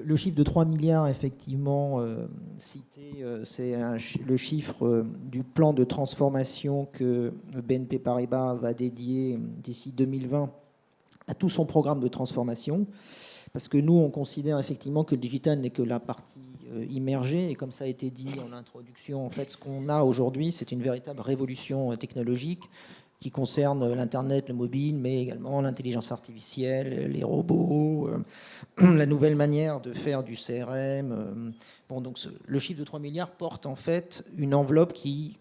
le chiffre de 3 milliards, effectivement, cité, c'est le chiffre du plan de transformation que BNP Paribas va dédier d'ici 2020 à tout son programme de transformation. Parce que nous, on considère effectivement que le digital n'est que la partie immergée. Et comme ça a été dit en introduction, en fait, ce qu'on a aujourd'hui, c'est une véritable révolution technologique qui concerne l'Internet, le mobile, mais également l'intelligence artificielle, les robots, la nouvelle manière de faire du CRM. Bon, donc le chiffre de 3 milliards porte en fait une enveloppe qui,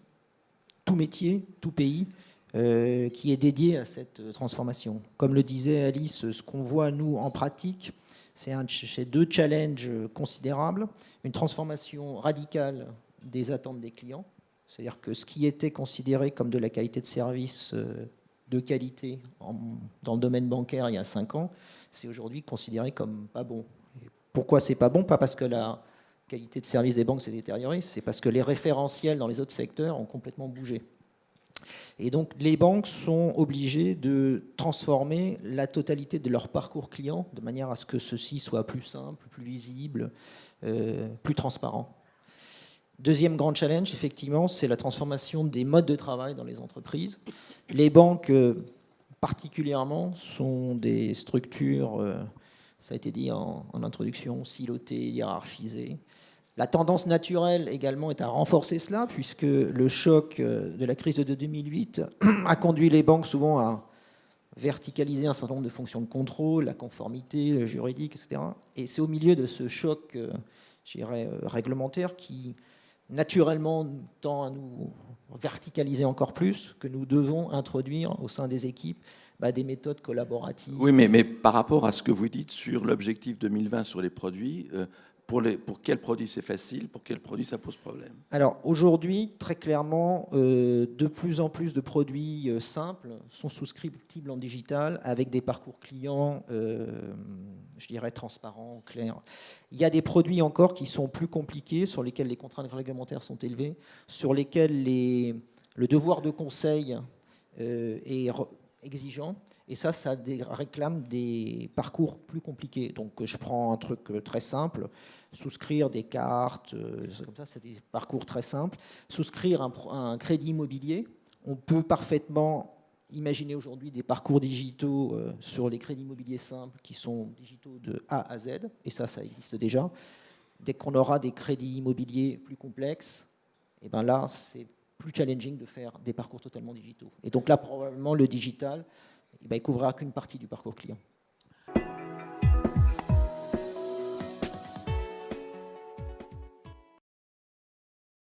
tout métier, tout pays, qui est dédié à cette transformation. Comme le disait Alice, ce qu'on voit, nous, en pratique, c'est deux challenges considérables. Une transformation radicale des attentes des clients, c'est-à-dire que ce qui était considéré comme de la qualité de service de qualité dans le domaine bancaire il y a 5 ans, c'est aujourd'hui considéré comme pas bon. Et pourquoi c'est pas bon? Pas parce que la qualité de service des banques s'est détériorée, c'est parce que les référentiels dans les autres secteurs ont complètement bougé. Et donc, les banques sont obligées de transformer la totalité de leur parcours client de manière à ce que ceci soit plus simple, plus lisible, plus transparent. Deuxième grand challenge, effectivement, c'est la transformation des modes de travail dans les entreprises. Les banques, particulièrement, sont des structures, ça a été dit en introduction, silotées, hiérarchisées. La tendance naturelle également est à renforcer cela, puisque le choc de la crise de 2008 a conduit les banques souvent à verticaliser un certain nombre de fonctions de contrôle, la conformité, le juridique, etc. Et c'est au milieu de ce choc, je dirais, réglementaire qui, naturellement, tend à nous verticaliser encore plus, que nous devons introduire au sein des équipes des méthodes collaboratives. Oui, mais par rapport à ce que vous dites sur l'objectif 2020 sur les produits, pour quel produit c'est facile, pour quel produit ça pose problème? Alors aujourd'hui, très clairement, de plus en plus de produits simples sont souscriptibles en digital avec des parcours clients, je dirais, transparents, clairs. Il y a des produits encore qui sont plus compliqués, sur lesquels les contraintes réglementaires sont élevées, sur lesquels le devoir de conseil est exigeant. Et ça réclame des parcours plus compliqués. Donc je prends un truc très simple, souscrire des cartes, comme ça, c'est des parcours très simples. Souscrire un crédit immobilier, on peut parfaitement imaginer aujourd'hui des parcours digitaux sur les crédits immobiliers simples qui sont digitaux de A à Z, et ça existe déjà. Dès qu'on aura des crédits immobiliers plus complexes, et ben là, c'est plus challenging de faire des parcours totalement digitaux. Et donc là, probablement, le digital, il couvrira qu'une partie du parcours client.